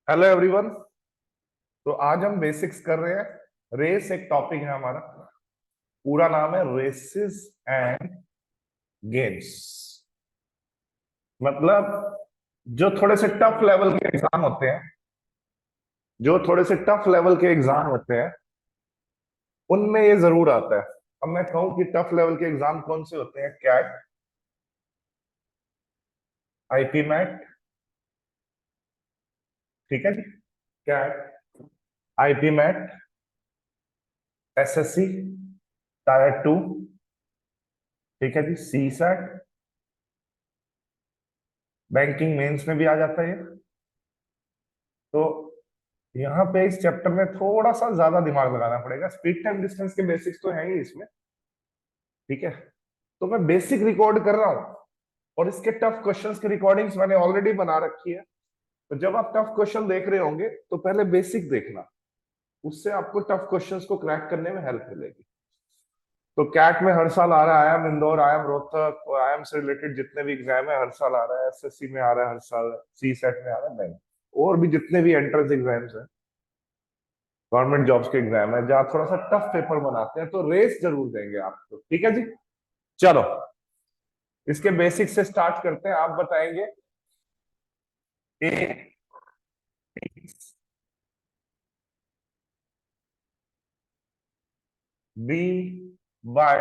Hello everyone. तो आज हम बेसिक्स कर रहे हैं। रेस एक टॉपिक है हमारा। पूरा नाम है रेसेस एंड गेम्स। मतलब जो थोड़े से टफ लेवल के एग्जाम होते हैं, जो थोड़े से टफ लेवल के एग्जाम होते हैं, उनमें ये जरूर आता है। अब मैं कहूं कि टफ लेवल के एग्जाम कौन से होते हैं? कैट, आईपी मैट, ठीक है जी। CAT, IPMAT, SSC, tier 2, ठीक है जी, सी सैट, बैंकिंग मेंस में भी आ जाता है ये। तो यहाँ पे इस चैप्टर में थोड़ा सा ज्यादा दिमाग लगाना पड़ेगा। स्पीड टाइम डिस्टेंस के बेसिक्स तो है ही इसमें, ठीक है। तो मैं बेसिक रिकॉर्ड कर रहा हूँ और इसके टफ क्वेश्चंस की रिकॉर्डिंग्स मैंने ऑलरेडी बना रखी है। तो जब आप टफ क्वेश्चन देख रहे होंगे तो पहले बेसिक देखना, उससे आपको टफ क्वेश्चंस को क्रैक करने में हेल्प मिलेगी। तो कैट में हर साल आ रहा है, आईएम इंदौर, आईएम रोहतक और आईएम से रिलेटेड जितने भी एग्जाम है हर साल आ रहा है। एसएससी में आ रहा है हर साल, सी सेट में आ रहा है, बैंक और भी जितने भी एंट्रेंस एग्जाम्स है, गवर्नमेंट जॉब्स के एग्जाम है जहाँ थोड़ा सा टफ पेपर बनाते हैं, तो रेस जरूर देंगे आपको, ठीक है जी। चलो इसके बेसिक से स्टार्ट करते हैं। आप बताएंगे A B by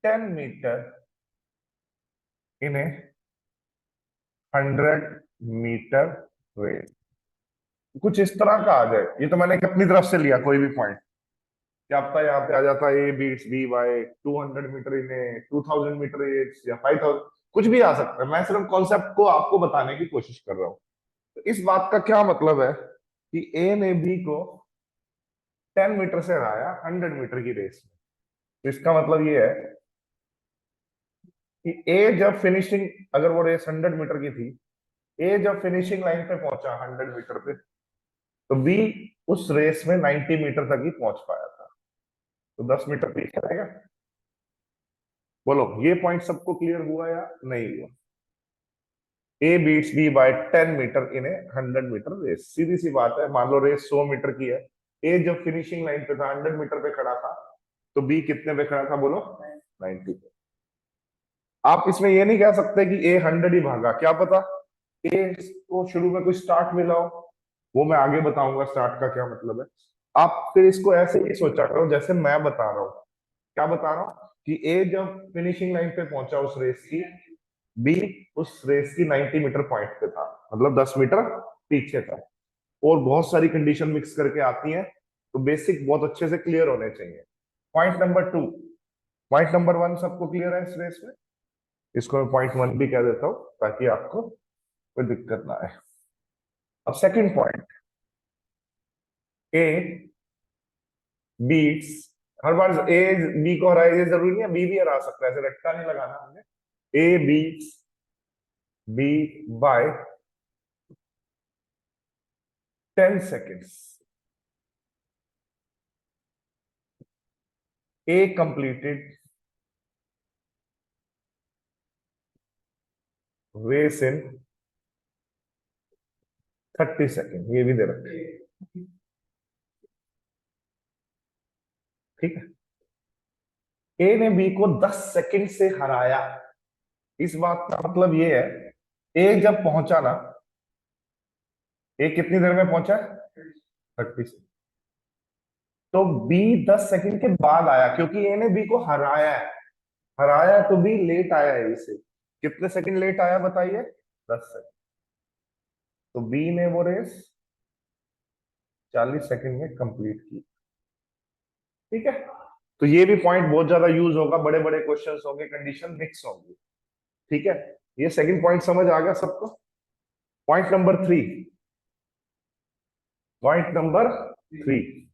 10 metre in a 100 metre race. कुछ इस तरह का आ जाए। ये तो मैंने अपनी तरफ से लिया कोई भी पॉइंट। क्या पता यहाँ पे आ जाता है A beats B by 200 metre in a 2000 metre race या 5000, कुछ भी आ सकता है। मैं सिर्फ कॉन्सेप्ट को आपको बताने की कोशिश कर रहा हूँ। तो इस बात का क्या मतलब है कि ए ने बी को 10 मीटर से हराया 100 मीटर की रेस में। तो इसका मतलब ये है कि ए जब फिनिशिंग, अगर वो रेस 100 मीटर की थी, ए जब फिनिशिंग लाइन पे पहुंचा 100 मीटर पे, तो बी उस रेस में 90 मीटर तक ही पहुंच पाया था। तो 10 मीटर पीछे रहेगा। बोलो ये पॉइंट सबको क्लियर हुआ या नहीं हुआ? A beats B by 10 metre in a 100 metre race. सीधी सी बात है। मान लो रेस 100 मीटर की है, ए जब फिनिशिंग लाइन पे था 100 मीटर पे खड़ा था, तो बी कितने पे खड़ा था बोलो? 90 पे। आप इसमें ये नहीं कह सकते कि ए 100 ही भागा, क्या पता ए को शुरू में कोई स्टार्ट मिला हो। वो मैं आगे बताऊंगा स्टार्ट का क्या मतलब है। आप फिर इसको ऐसे ही सोचा करो जैसे मैं बता रहा हूँ। क्या बता रहा हूँ कि ए जब फिनिशिंग लाइन पे पहुंचा उस रेस की, बी उस रेस की 90 मीटर पॉइंट पे था, मतलब 10 मीटर पीछे था। और बहुत सारी कंडीशन मिक्स करके आती हैं, तो बेसिक बहुत अच्छे से क्लियर होने चाहिए। पॉइंट नंबर 2, पॉइंट नंबर 1 सबको क्लियर है इस रेस में? इसको मैं पॉइंट 1 भी कह देता हूँ ताकि आपको कोई दिक्कत ना आए। अब सेकंड पॉइंट, ए बीट्स, हर बार ए बी को हराए ये जरूरी नहीं है, बी भी हरा सकता है, ऐसे रट्टा नहीं लगाना हमने। A beats B by 10 seconds. A completed race in 30 second, ये भी दे रखे हैं, ठीक है। ए ने बी को 10 सेकेंड से हराया। इस बात का मतलब ये है, ए जब पहुंचा ना, ए कितनी देर में पहुंचा? 30 सेकेंड। तो बी 10 सेकेंड के बाद आया, क्योंकि ए ने बी को हराया है। हराया तो बी लेट आया है इसे। कितने सेकंड लेट आया बताइए? 10 सेकंड। तो बी ने वो रेस 40 सेकंड में कंप्लीट की, ठीक है। तो ये भी पॉइंट बहुत ज्यादा यूज होगा, बड़े बड़े क्वेश्चंस होंगे, कंडीशन मिक्स होंगी, ठीक है। ये सेकंड पॉइंट समझ आ गया सबको? Point number 3, point number 3,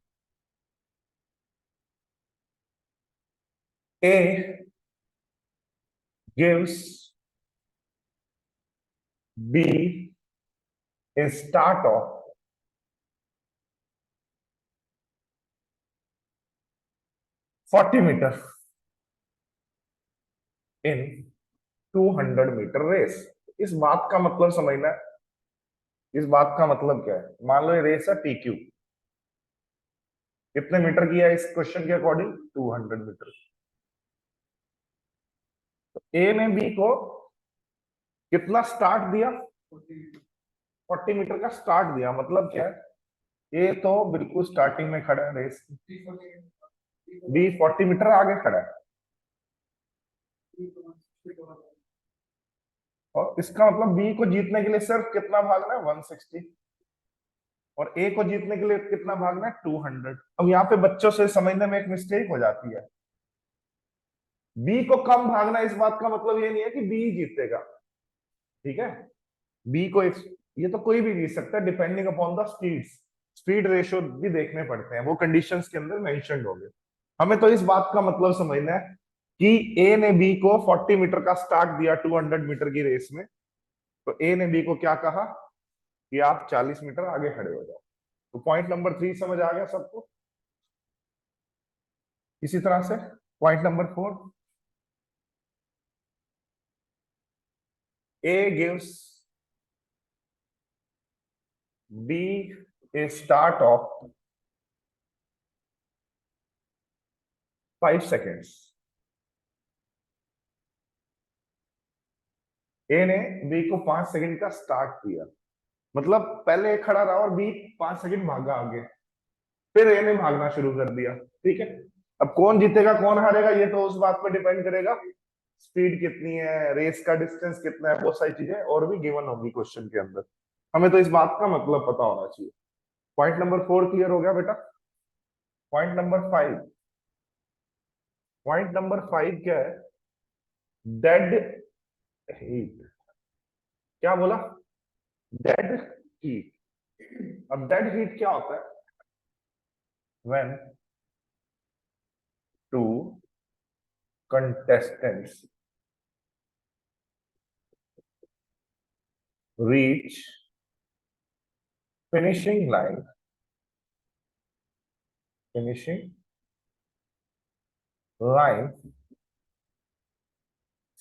A gives B a start of 40 metre in 200 metre race. इस बात का मतलब समझना है इस बात का मतलब क्या है, मान लो ये रेस है टीक्यू, कितने मीटर की है इस क्वेश्चन के अकॉर्डिंग, 200 मीटर। तो ए ने बी को कितना स्टार्ट दिया, 40 मीटर का स्टार्ट दिया, मतलब क्या है, ए तो बिल्कुल स्टार्टिंग में खड़ा है रेस, बी 40 मीटर आगे खड़ा है। और इसका मतलब बी को जीतने के लिए सिर्फ कितना भागना है, 160, और ए को जीतने के लिए कितना भागना है, 200। अब यहाँ पे बच्चों से समझने में एक मिस्टेक हो जाती है, बी को कम भागना, इस बात का मतलब ये नहीं है कि बी जीतेगा, ठीक है। बी को एक, ये तो कोई भी जीत सकता है depending upon the speed, speed ratio भी देखने पड़ते हैं, वो कंडीशंस के अंदर मेंशन्ड होंगे। हमें तो इस बात का मतलब समझना है कि ए ने बी को 40 मीटर का स्टार्ट दिया 200 मीटर की रेस में, तो ए ने बी को क्या कहा कि आप 40 मीटर आगे खड़े हो जाओ। तो पॉइंट नंबर 3 समझ आ गया सबको। इसी तरह से point number 4, A gives B a start of 5 seconds. A ने बी को 5 सेकंड का स्टार्ट दिया, मतलब पहले ए खड़ा रहा और बी 5 सेकंड भागा आगे, फिर ए ने भागना शुरू कर दिया, ठीक है। अब कौन जीतेगा कौन हारेगा ये तो उस बात पर डिपेंड करेगा, स्पीड कितनी है, रेस का डिस्टेंस कितना है, बहुत सारी चीजें और भी गिवन होगी क्वेश्चन के अंदर। हमें तो इस बात का मतलब पता होना चाहिए। पॉइंट नंबर 4 क्लियर हो गया बेटा। पॉइंट नंबर 5, पॉइंट नंबर 5 क्या है, डेड हीट। क्या बोला, डेड हीट। अब डेड हीट क्या होता है, when two contestants reach finishing line, finishing line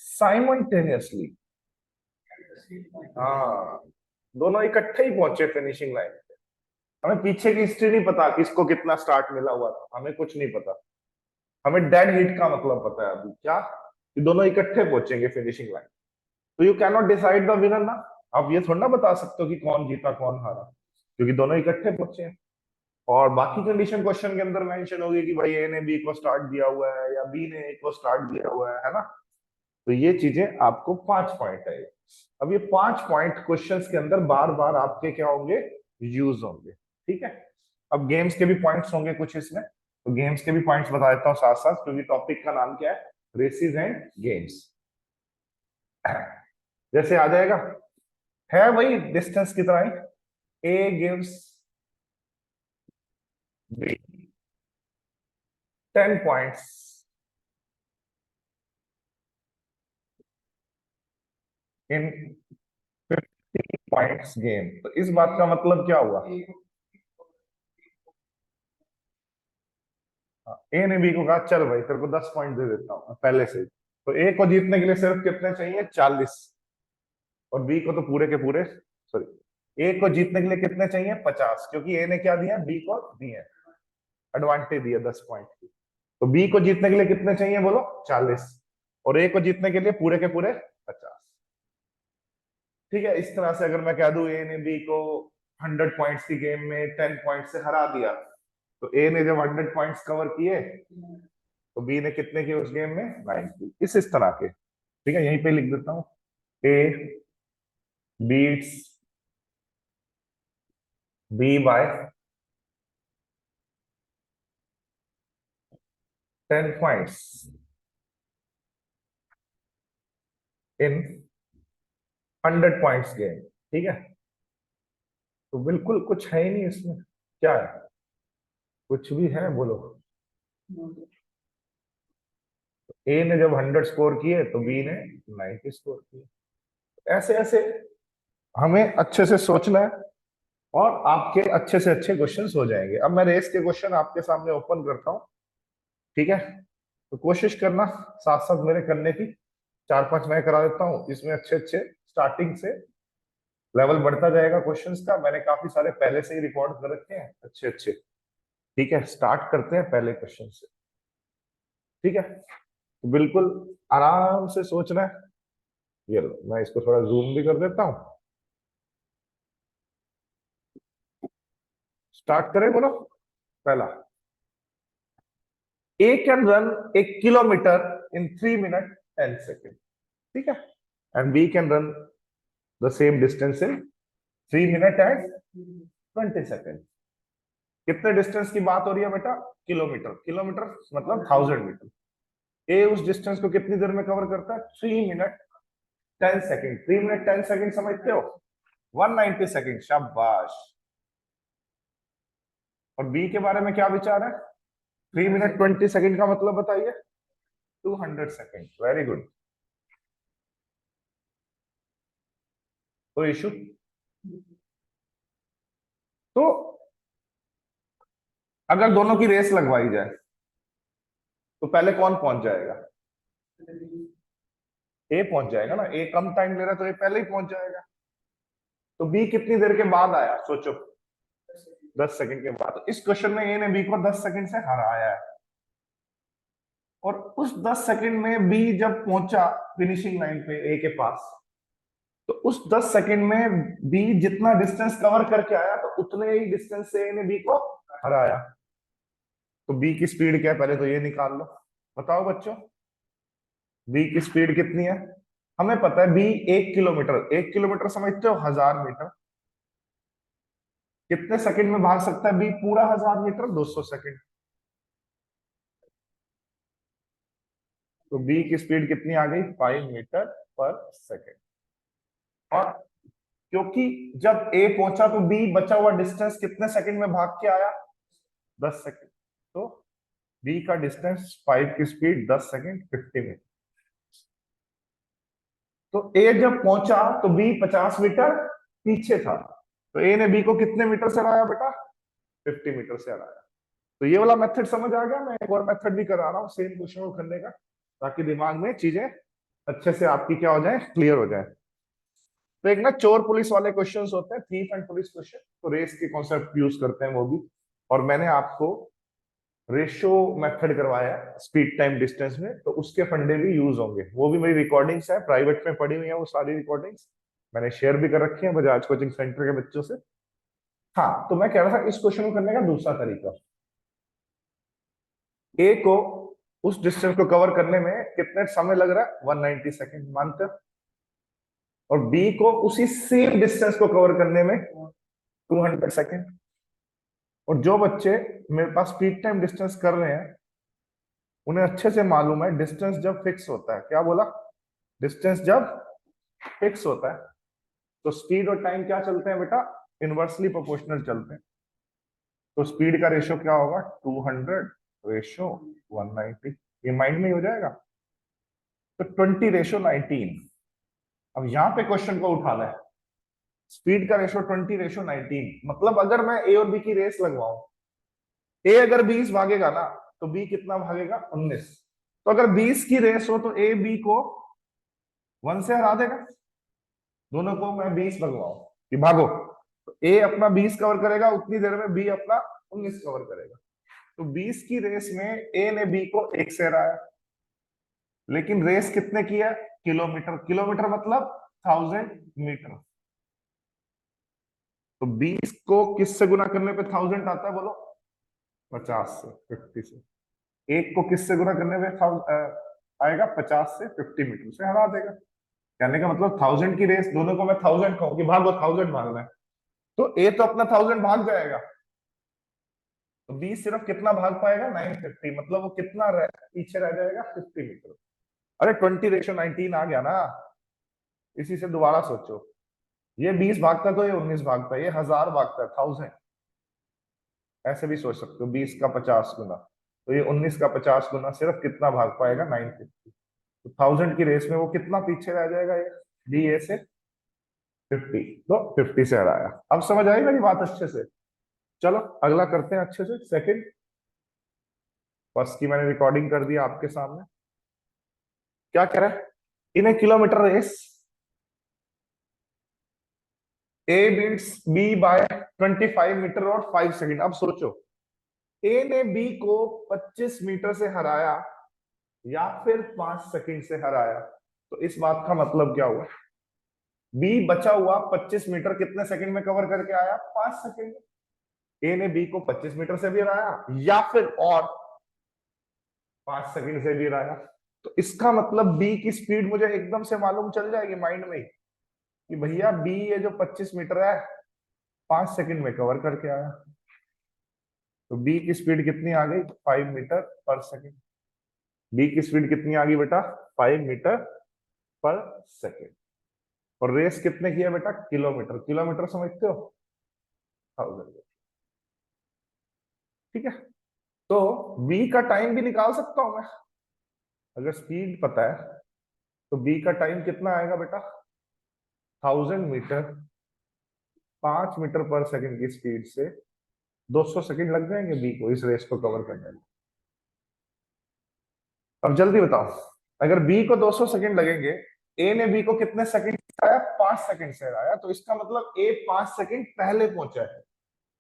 simultaneously। हाँ, दोनों इकट्ठे ही पहुंचे फिनिशिंग लाइन पे। हमें पीछे की हिस्ट्री नहीं पता किसको कितना स्टार्ट मिला हुआ था, हमें कुछ नहीं पता, हमें डेड हिट का मतलब पता है अभी क्या, कि दोनों इकट्ठे पहुंचेंगे फिनिशिंग लाइन। तो you can not decide the winner ना, आप ये थोड़ा ना बता सकते हो कि कौन जीता कौन हारा, क्योंकि दोनों इकट्ठे पहुंचे हैं। और बाकी कंडीशन क्वेश्चन के अंदर मेंशन होगी कि भाई ए ने बी को स्टार्ट दिया हुआ है या बी ने ए को स्टार्ट दिया हुआ है ना। तो ये चीजें आपको 5 पॉइंट है। अब ये 5 पॉइंट क्वेश्चंस के अंदर बार बार आपके क्या होंगे, यूज होंगे, ठीक है। अब गेम्स के भी पॉइंट्स होंगे कुछ इसमें, तो गेम्स के भी पॉइंट्स बता देता हूँ साथ साथ, क्योंकि टॉपिक का नाम क्या है, रेसिस एंड गेम्स। जैसे आ जाएगा, है वही डिस्टेंस की तरह ही, A gives 10 points in 50 points game. तो इस बात का मतलब क्या हुआ, ए ने बी को कहा चल भाई तेरे को 10 पॉइंट दे देता हूँ पहले से ही। तो ए को जीतने के लिए सिर्फ कितने चाहिए, 40, और बी को तो पूरे के पूरे, सॉरी, ए को जीतने के लिए कितने चाहिए, 50, क्योंकि ए ने क्या दिया, बी को दिए एडवांटेज दिया 10 पॉइंट की। तो बी को जीतने के लिए कितने चाहिए बोलो, 40, और ए को जीतने के लिए पूरे के पूरे 50। ठीक है, इस तरह से अगर मैं कह दूं ए ने बी को 100 पॉइंट्स की गेम में 10 पॉइंट से हरा दिया, तो ए ने जब 100 पॉइंट्स कवर किए तो बी ने कितने किए उस गेम में, 90। इस तरह के, ठीक है, यहीं पे लिख देता हूं, A beats B by 10 points in 100 points game, ठीक है। तो बिल्कुल कुछ है ही नहीं इसमें, क्या है, कुछ भी है बोलो। ए ने जब 100 स्कोर किए तो बी ने 90 स्कोर किए। ऐसे ऐसे हमें अच्छे से सोचना है, और आपके अच्छे से अच्छे क्वेश्चंस हो जाएंगे। अब मैं रेस के क्वेश्चन आपके सामने ओपन करता हूँ, ठीक है। तो कोशिश करना साथ साथ मेरे करने की, 4-5 मैं करा देता हूँ इसमें अच्छे अच्छे स्टार्टिंग से लेवल बढ़ता जाएगा क्वेश्चंस का। मैंने काफी सारे पहले से ही रिकॉर्ड कर रखे हैं अच्छे अच्छे। ठीक है, स्टार्ट करते हैं पहले क्वेश्चन से। ठीक है, तो बिल्कुल आराम से सोचना है। ये लो, मैं इसको थोड़ा जूम भी कर देता हूँ। स्टार्ट करें, बोलो। पहला, A can run 1 kilometre in 3 minute 10 second. ठीक है, and B can run the same distance in 3 minute and 20 second. कितने डिस्टेंस की बात हो रही है बेटा? किलोमीटर। किलोमीटर मतलब 1000 मीटर। ए उस डिस्टेंस को कितनी देर में कवर करता है? 3 मिनट 10 सेकेंड। 3 मिनट 10 सेकेंड समझते हो? 190 सेकेंड। शाबाश। और बी के बारे में क्या विचार है? 3 मिनट 20 सेकेंड का मतलब बताइए? 200 सेकेंड। Very good. तो इशू, तो अगर दोनों की रेस लगवाई जाए तो पहले कौन पहुंच जाएगा? ए पहुंच जाएगा ना। ए कम टाइम ले रहा है तो ए पहले ही पहुंच जाएगा। तो बी कितनी देर के बाद आया सोचो? 10 सेकंड के बाद। इस क्वेश्चन में ए ने बी को 10 सेकंड से हराया है। और उस 10 सेकंड में बी जब पहुंचा फिनिशिंग लाइन पे ए के पास, तो उस 10 सेकंड में बी जितना डिस्टेंस कवर करके आया तो उतने ही डिस्टेंस से ए ने बी को हराया। तो बी की स्पीड क्या है पहले तो ये निकाल लो। बताओ बच्चों, बी की स्पीड कितनी है? हमें पता है बी 1 किलोमीटर। 1 किलोमीटर समझते हो? 1000 मीटर। कितने सेकंड में भाग सकता है बी पूरा 1000 मीटर? 200 सेकंड। तो बी की स्पीड कितनी आ गई? 5 मीटर पर सेकंड। और क्योंकि जब ए पहुंचा तो बी बचा हुआ डिस्टेंस कितने सेकंड में भाग के आया? 10 सेकंड। तो बी का डिस्टेंस 5 की स्पीड 10 सेकंड 50 मीटर। तो ए जब पहुंचा तो बी 50 मीटर पीछे था। तो ए ने बी को कितने मीटर से हराया बेटा? 50 मीटर से हराया। तो ये वाला मेथड समझ आ गया। मैं एक और मेथड भी करा रहा हूँ सेम क्वेश्चन को करने का, ताकि दिमाग में चीजें अच्छे से आपकी क्या हो जाए, क्लियर हो जाए। तो एक ना चोर पुलिस वाले क्वेश्चंस होते हैं, थीफ एंड पुलिस क्वेश्चन। तो रेस के कॉन्सेप्ट यूज करते हैं वो भी। और मैंने आपको रेशो मेथड करवाया है स्पीड टाइम डिस्टेंस में, तो उसके फंडे भी यूज होंगे। वो भी मेरी रिकॉर्डिंग्स है, प्राइवेट में पड़ी हुई है वो सारी रिकॉर्डिंग्स। मैंने शेयर भी कर रखी है बजाज कोचिंग सेंटर के बच्चों से। हाँ, तो मैं कह रहा था इस क्वेश्चन को करने का दूसरा तरीका। ए को उस डिस्टेंस को कवर करने में कितने समय लग रहा है? 190 सेकेंड मानते हो। और बी को उसी सेम डिस्टेंस को कवर करने में 200 सेकेंड। और जो बच्चे मेरे पास स्पीड टाइम डिस्टेंस कर रहे हैं उन्हें अच्छे से मालूम है डिस्टेंस जब फिक्स होता है, क्या बोला? डिस्टेंस जब फिक्स होता है तो स्पीड और टाइम क्या चलते हैं बेटा? इनवर्सली प्रोपोर्शनल चलते हैं। तो स्पीड का रेशियो क्या होगा? 200 रेशियो 190। ये माइंड में ही हो जाएगा। तो 20 रेशियो 19। अब यहां पे क्वेश्चन को उठाना है। स्पीड का रेशियो 20 रेशियो 19, मतलब अगर मैं ए और बी की रेस लगवाऊं, ए अगर 20 भागेगा ना तो बी कितना भागेगा? 19। तो अगर 20 की रेस हो तो ए बी को 1 से हरा देगा। दोनों को मैं 20 भगवाऊं कि भागो, तो ए अपना 20 कवर करेगा, उतनी देर में बी अपना 19 कवर करेगा। तो 20 की रेस में ए ने बी को 1 से हराया। लेकिन रेस कितने की है? किलोमीटर। किलोमीटर मतलब 1000 मीटर। तो 20 को किससे गुना करने पे 1000 आता है बोलो? 50 से, 50 से। एक को किससे गुना करने पे आएगा? 50 से। 50 मीटर से हरा देगा। कहने का मतलब 1000 की रेस, दोनों को मैं 1000 कहूँ कि भागो 1000 भागना है, तो ए तो अपना 1000 भाग जाएगा। तो बी सिर्फ कितना भाग पाएगा? 950। मतलब वो कितना पीछे रह जाएगा? 50 मीटर। अरे 20 रेशो 19 आ गया ना। इसी से दोबारा सोचो, ये 20 भागता है तो ये 19 भागता है, ये 1000 भागता है 1000। ऐसे भी सोच सकते हो, 20 का 50 गुना, तो ये 19 का 50 गुना सिर्फ कितना भाग पाएगा? 950। तो 1000 की रेस में वो कितना पीछे रह जाएगा? ये डी ए से 50। तो 50 से हराया। अब समझ आई मेरी बात अच्छे से? चलो अगला करते हैं अच्छे से। सेकंड, फर्स्ट की मैंने रिकॉर्डिंग कर दिया आपके सामने। क्या कह रहा है? In a kilometre race A beats B by 25 metre और 5 सेकंड। अब सोचो, ए ने बी को 25 मीटर से हराया या फिर 5 सेकंड से हराया, तो इस बात का मतलब क्या हुआ? बी बचा हुआ 25 मीटर कितने सेकंड में कवर करके आया? 5 सेकंड। ए ने बी को 25 मीटर से भी हराया या फिर और 5 सेकंड से भी हराया, तो इसका मतलब बी की स्पीड मुझे एकदम से मालूम चल जाएगी माइंड में कि भैया बी ये जो 25 मीटर है 5 सेकंड में कवर करके आया। तो बी की स्पीड कितनी आ गई? 5 मीटर पर सेकंड। बी की स्पीड कितनी आ गई बेटा? 5 मीटर पर सेकंड। और रेस कितने की है बेटा? किलोमीटर। किलोमीटर समझते हो? 1000। ठीक है, तो बी का टाइम भी निकाल सकता हूं मैं। अगर स्पीड पता है तो बी का टाइम कितना आएगा बेटा? 1000 मीटर 5 मीटर पर सेकंड की स्पीड से 200 सेकंड लग जाएंगे बी को इस रेस को कवर करने में। अब जल्दी बताओ, अगर बी को 200 सेकंड लगेंगे, ए ने बी को कितने सेकंड से आया? 5 सेकंड से आया, तो इसका मतलब ए 5 सेकंड पहले पहुंचा है।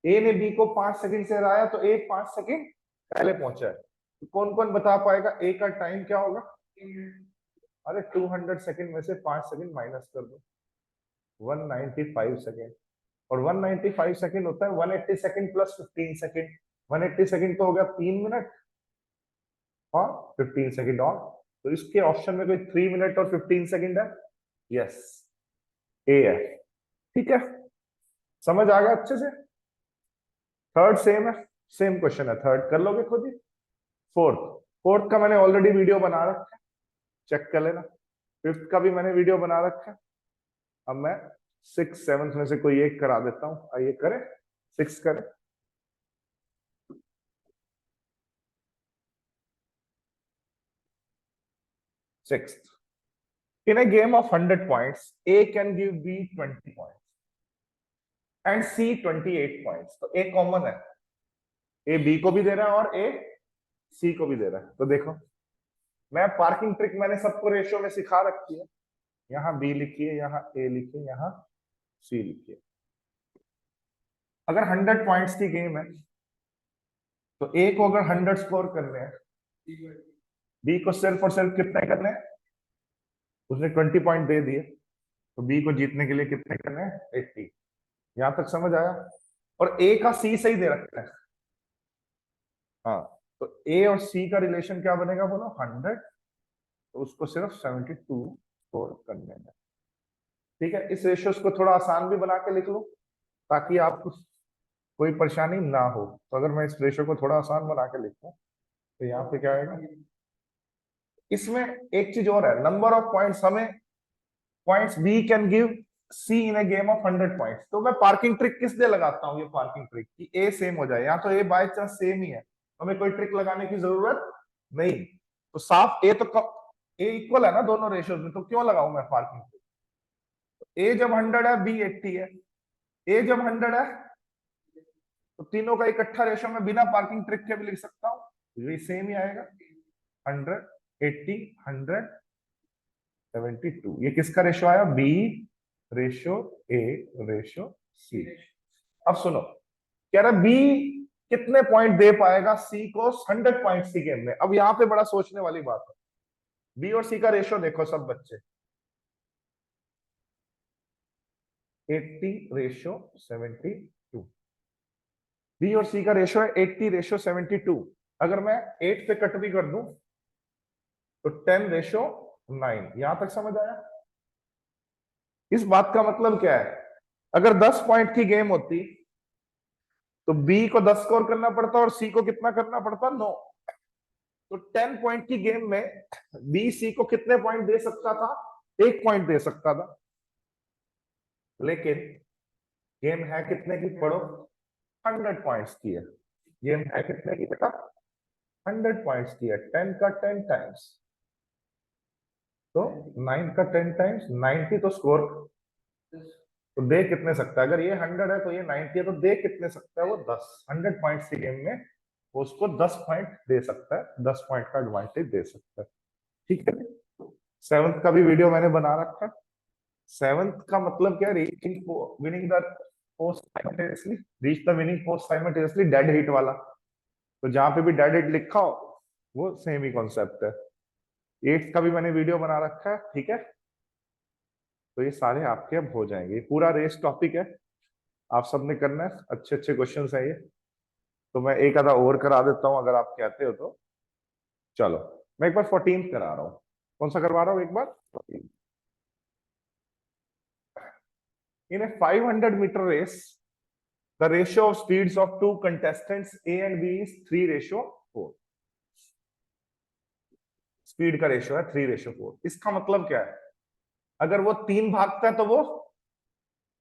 ए ने बी को 5 सेकंड से हराया तो ए 5 सेकंड पहले पहुंचा है। तो कौन कौन बता पाएगा ए का टाइम क्या होगा? अरे 200 सेकंड में से 5 सेकंड माइनस कर दो, 195 सेकंड। और 195 सेकंड होता है 180 सेकंड प्लस 15 सेकंड। 180 सेकंड तो हो गया 3 मिनट और 15 सेकंड और। तो इसके ऑप्शन में कोई 3 मिनट और 15 सेकंड है? यस, ए है। ठीक है, समझ आ गया अच्छे से? थर्ड सेम है, सेम क्वेश्चन है, थर्ड कर लोगे खुद ही। फोर्थ, फोर्थ का मैंने ऑलरेडी वीडियो बना रखा है, चेक कर लेना। फिफ्थ का भी मैंने वीडियो बना रखा है। अब मैं सिक्स सेवंथ में से कोई एक करा देता हूं, आइए करें, सिक्स करें। Sixth, in a game of 100 points, A can give B 20 points and C 28 points. तो A कॉमन है, A B को भी दे रहा है और A C को भी दे रहा है। तो देखो, मैं पार्किंग ट्रिक मैंने सबको रेशियो में सिखा रखी है। यहाँ B लिखिए, यहाँ A लिखिए, यहाँ C लिखिए। अगर 100 पॉइंट्स की गेम है तो A को अगर 100 स्कोर करने हैं, B को सिर्फ और सिर्फ कितने करने हैं? उसने 20 पॉइंट दे दिए, तो बी को जीतने के लिए कितने करने हैं? 80। यहां तक समझ आया? और ए का सी सही दे रखा है। हाँ, तो ए और सी का रिलेशन क्या बनेगा बोलो? 100। तो उसको सिर्फ 72 स्कोर करने में। ठीक है, इस रेशियोस को थोड़ा आसान भी बना के लिख लो ताकि आपको कोई परेशानी ना हो। तो अगर मैं इस रेशियो को थोड़ा आसान बना के लिखूं तो यहाँ पे क्या आएगा? इसमें एक चीज और है, नंबर ऑफ पॉइंट्स। हमें points B can give C in a game of 100 points. तो मैं पार्किंग ट्रिक किस लिए लगाता हूँ? ये पार्किंग ट्रिक कि ए सेम हो जाए। यहाँ तो ए बाय चांस सेम ही है, हमें कोई ट्रिक लगाने की जरूरत नहीं। तो साफ ए तो ए इक्वल है ना दोनों रेशियोज में, तो क्यों लगाऊं मैं पार्किंग ट्रिक? ए जब 100 है बी 80 है, ए जब 100 है तो तीनों का इकट्ठा रेशियो में बिना पार्किंग ट्रिक के भी लिख सकता हूँ, ये सेम ही आएगा। 100 80 100 72, ये किसका रेशियो आया? B ratio A ratio C. अब सुनो, कह रहा बी कितने पॉइंट दे पाएगा सी को 100 पॉइंट्स की गेम में। अब यहां पे बड़ा सोचने वाली बात है। बी और सी का रेशियो देखो सब बच्चे, 80 रेशियो 72। बी और सी का रेशियो है 80 रेशियो 72। अगर मैं 8 पे कट भी कर दूं तो 10 रेशियो 9। यहां तक समझ आया? इस बात का मतलब क्या है? अगर 10 पॉइंट की गेम होती तो बी को 10 स्कोर करना पड़ता और सी को कितना करना पड़ता? 9। तो 10 पॉइंट की गेम में बी सी को कितने पॉइंट दे सकता था? 1 पॉइंट दे सकता था। लेकिन गेम है कितने की? पढ़ो, 100 पॉइंट्स की है। गेम है कितने की बेटा? 100 पॉइंट्स की है। 10 का 10 टाइम्स, तो 9 का 10 टाइम्स 90। तो स्कोर तो दे कितने सकता है? अगर ये 100 है तो ये 90 है, तो दे कितने सकता है वो? 10। 100 पॉइंट्स की गेम में वो उसको 10 पॉइंट दे सकता है, 10 पॉइंट का एडवांटेज दे सकता है। ठीक है, सेवंथ का भी वीडियो मैंने बना रखा है, सेवंथ का मतलब क्या, reaching winning the post simultaneously, reach the winning post simultaneously, dead hit वाला। तो जहां पे भी डेड हिट लिखा हो वो सेम ही कॉन्सेप्ट है। एट्थ का भी मैंने वीडियो बना रखा है, ठीक है। तो ये सारे आपके अब हो जाएंगे, पूरा रेस टॉपिक है, आप सबने करना है, अच्छे अच्छे क्वेश्चन है ये। तो मैं एक आधा और करा देता हूं अगर आप कहते हो तो। चलो मैं एक बार 14 करा रहा हूँ। कौन सा करवा रहा हूँ एक बार? In a 500 metre race the ratio of speeds of two contestants A and B is 3:4। Speed का रेशियो है 3:4। इसका मतलब क्या है, अगर वो 3 भागता है तो वो,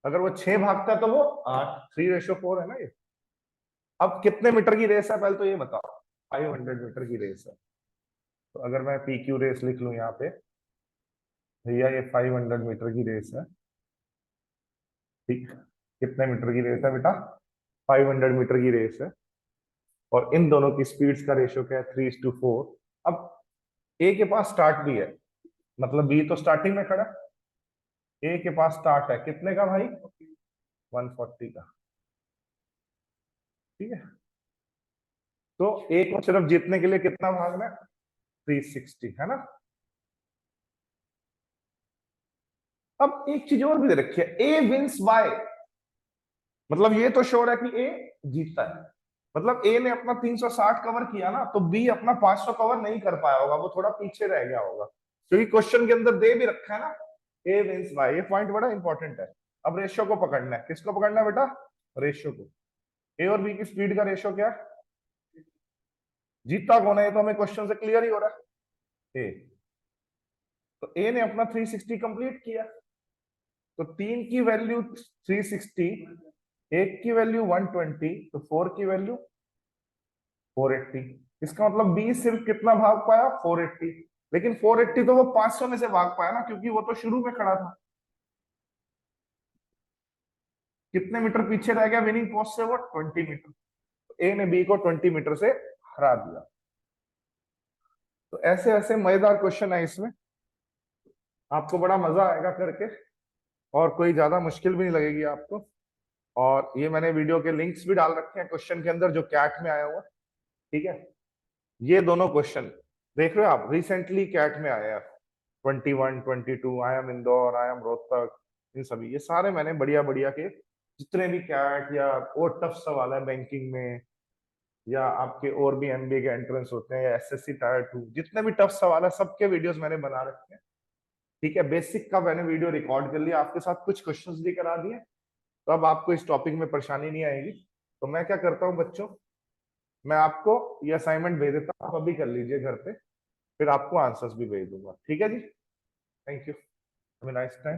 अगर वो 6 भागता है तो वो 8। 3:4 है ना ये। अब कितने मीटर की रेस है पहले तो ये बताओ। 500 मीटर की रेस है। तो अगर मैं पी क्यू रेस लिख लूं यहाँ पे, भैया ये 500 मीटर की रेस है, ठीक। कितने मीटर की रेस है बेटा? 500 मीटर की रेस है। और इन दोनों की स्पीड्स का रेशियो क्या है? 3:4। अब ए के पास स्टार्ट भी है, मतलब बी तो स्टार्टिंग में खड़ा। ए के पास स्टार्ट है कितने का भाई? 140 का, ठीक है। तो ए को सिर्फ जीतने के लिए कितना भागना है? 360, है ना। अब एक चीज और भी दे रखी है, ए विंस बाय, मतलब ये तो श्योर है कि ए जीतता है। मतलब ए ने अपना 360 कवर किया ना, तो बी अपना 500 कवर नहीं कर पाया होगा, वो थोड़ा पीछे रह गया होगा, क्योंकि क्वेश्चन के अंदर दे भी रखा है ना, ए विंस बाय। ये पॉइंट बड़ा इंपॉर्टेंट है। अब रेशियो को पकड़ना है, किसको पकड़ना है बेटा? रेशियो को। ए और बी की स्पीड का रेशियो क्या है? जीतता कौन है, ये तो हमें क्वेश्चन से क्लियर ही हो रहा है, ए। तो ए ने अपना 360 कंप्लीट किया, तो 3 की वैल्यू 360, एक की वैल्यू 120, तो 4 की वैल्यू 480। इसका मतलब बी सिर्फ कितना भाग पाया? 480। लेकिन 480 तो वो 500 में से भाग पाया ना, क्योंकि वो तो शुरू में खड़ा था। कितने मीटर पीछे रह गया विनिंग पोस्ट से? वो 20 मीटर। तो ए ने बी को 20 मीटर से हरा दिया। तो ऐसे ऐसे मजेदार क्वेश्चन है इसमें, आपको बड़ा मजा आएगा करके, और कोई ज्यादा मुश्किल भी नहीं लगेगी आपको। और ये मैंने वीडियो के लिंक्स भी डाल रखे हैं क्वेश्चन के अंदर, जो कैट में आया हुआ, ठीक है। ये दोनों क्वेश्चन देख रहे हो आप, रिसेंटली कैट में आए हैं। 21, 22, I M Indore, I M Rohtak, इन सभी, ये सारे मैंने बढ़िया बढ़िया के जितने भी कैट या और टफ सवाल है बैंकिंग में, या आपके और भी एमबीए के एंट्रेंस होते हैं, या एसएससी टायर 2, जितने भी टफ सवाल है सबके वीडियोस मैंने बना रखे हैं, ठीक है। बेसिक का मैंने वीडियो रिकॉर्ड कर लिया, आपके साथ कुछ क्वेश्चंस भी करा दिए, तो अब आपको इस टॉपिक में परेशानी नहीं आएगी। तो मैं क्या करता हूँ बच्चों, मैं आपको ये असाइनमेंट भेज देता हूँ, आप अभी कर लीजिए घर पे, फिर आपको आंसर्स भी भेज दूंगा, ठीक है जी। Thank you, have a nice time.